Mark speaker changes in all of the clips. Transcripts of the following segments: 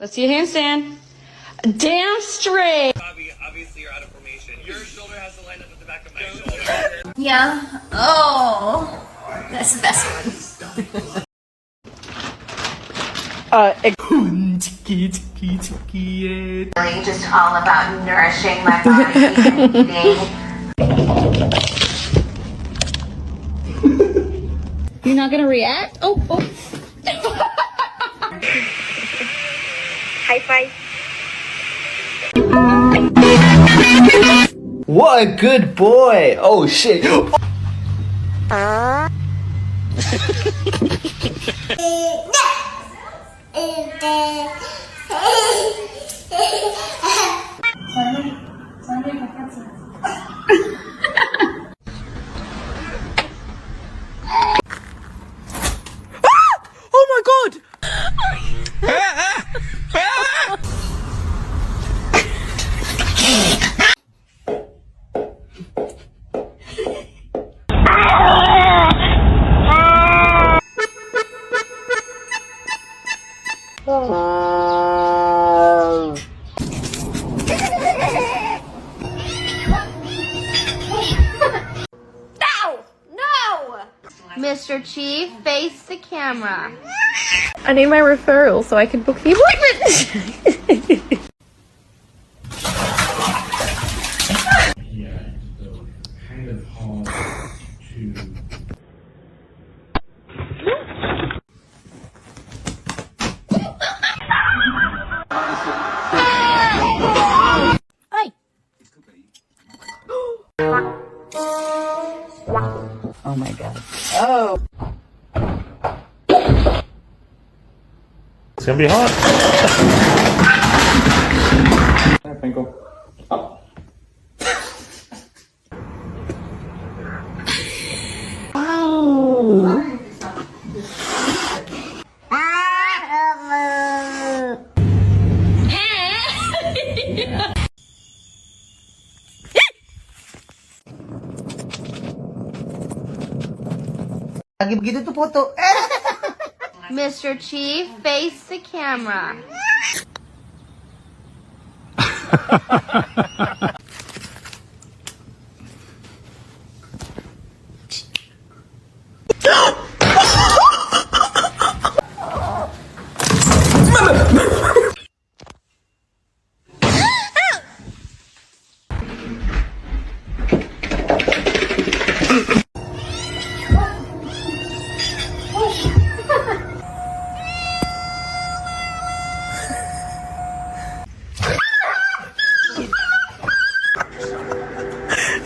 Speaker 1: Let's see a handstand. Damn straight.
Speaker 2: Obviously you're out of formation. Your shoulder has to line up with the back of my shoulder.
Speaker 3: Yeah. Oh, that's the best one. Really just all about nourishing my body and eating.
Speaker 1: You're not gonna react? Oh.
Speaker 3: High five.
Speaker 4: What a good boy! Oh shit! Oh my god!
Speaker 3: Mr. Chief, face the camera.
Speaker 5: I need my referral so I can book the appointment.
Speaker 6: Yeah, so kind of hard to.
Speaker 7: Oh my god. Oh!
Speaker 6: It's gonna be hot. Hi, Pinkle.
Speaker 7: Lagi begitu tuh foto.
Speaker 3: Mr. Chief, face the camera.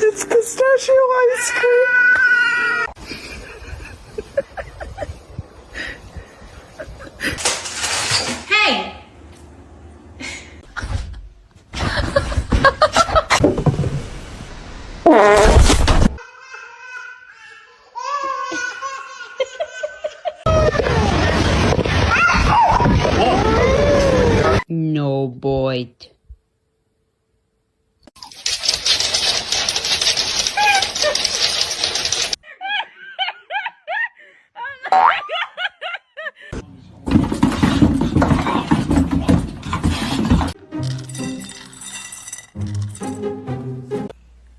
Speaker 4: It's pistachio ice cream!
Speaker 3: Hey!
Speaker 1: No boy.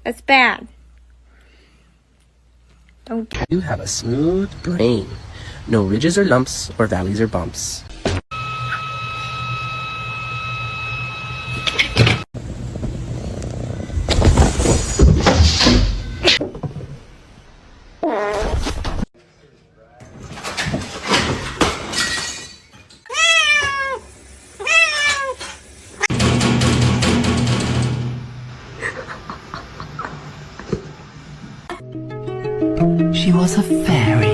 Speaker 5: That's bad. Don't.
Speaker 8: You have a smooth brain. No ridges or lumps or valleys or bumps.
Speaker 7: She was a fairy.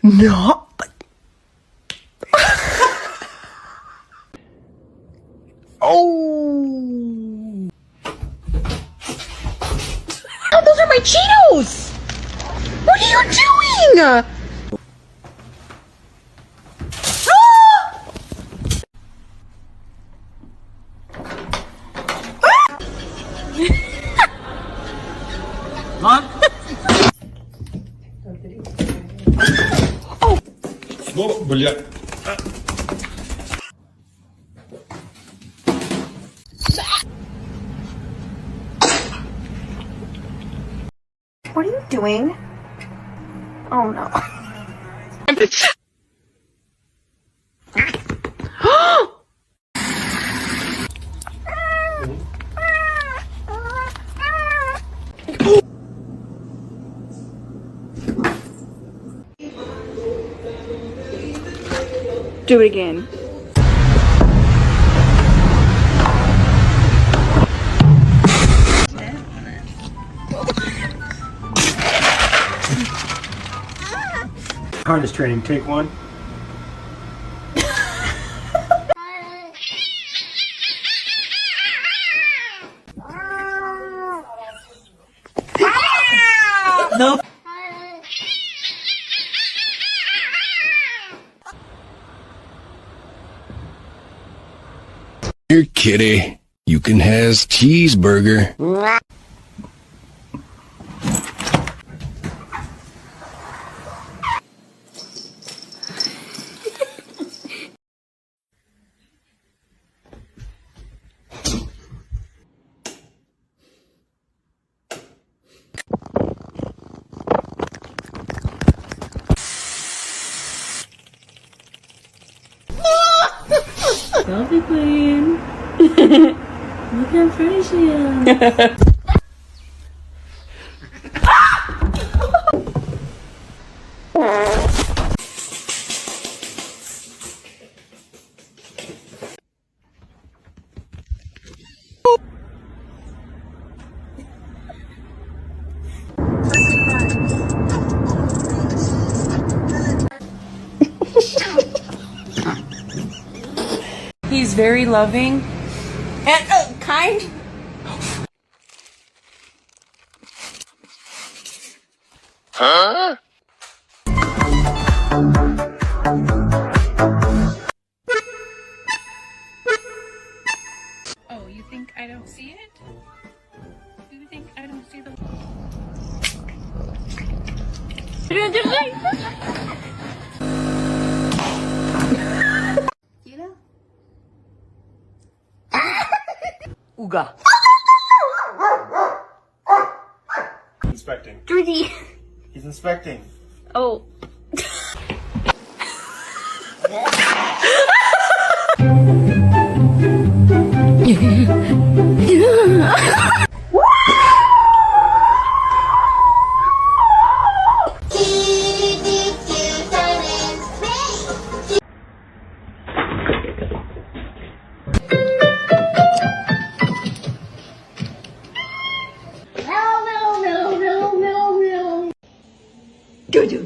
Speaker 4: No. Oh.
Speaker 5: Oh, those are my Cheetos! What are you doing?
Speaker 6: Oh, бля.
Speaker 5: What are you doing? Oh no. Do it again.
Speaker 6: Harness training, take one.
Speaker 7: No.
Speaker 9: Here, kitty. You can has cheeseburger.
Speaker 1: Selfie queen. Look how pretty she is.
Speaker 10: He's very loving and kind.
Speaker 9: Huh?
Speaker 10: Oh, you think I don't see it? You think I don't see the...
Speaker 7: Uga.
Speaker 6: Inspecting.
Speaker 5: Dirty.
Speaker 6: He's inspecting.
Speaker 5: Oh.
Speaker 7: Jojo.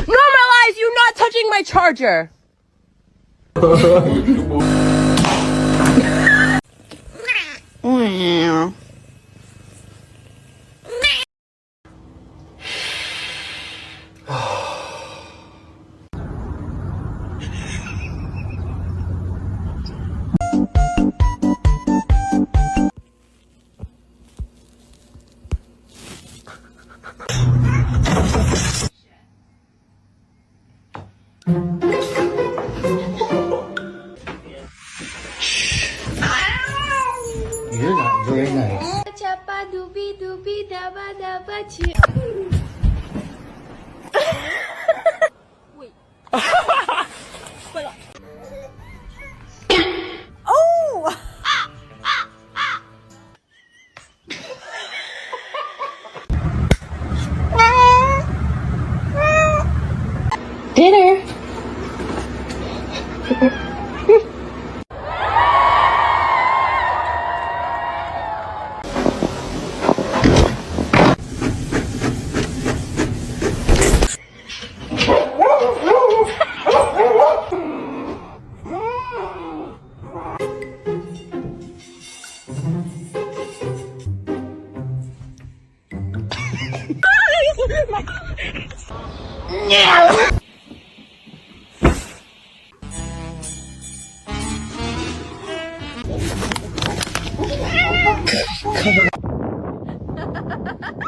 Speaker 10: Normalize you not touching my charger.
Speaker 6: You're not very nice.
Speaker 5: doobie doobie dabba dabba chee. Wait. Oh! Dinner.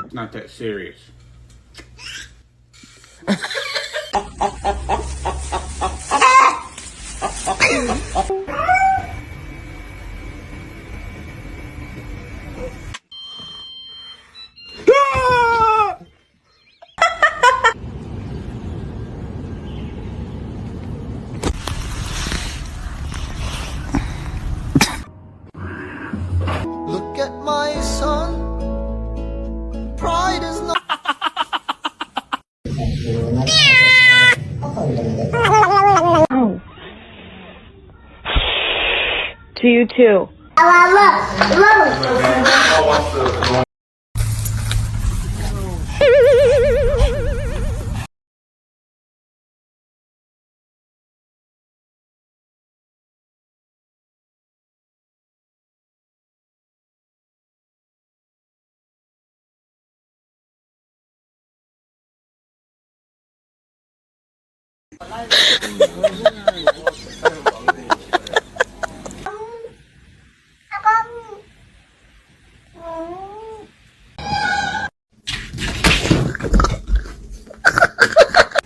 Speaker 6: It's not that serious.
Speaker 11: Look at my son. Pride is not.
Speaker 5: To you too.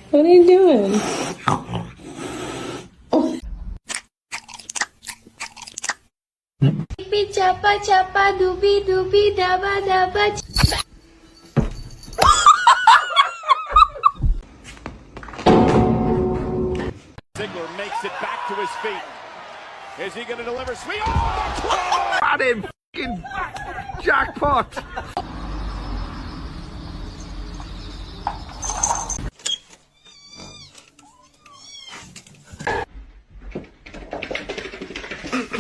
Speaker 5: What are you doing? Chapa chapa doobie doobie dabba dabba.
Speaker 2: Ziggler makes it back to his feet. Is he going to deliver sweet? Oh,
Speaker 4: Got him! Fucking jackpot!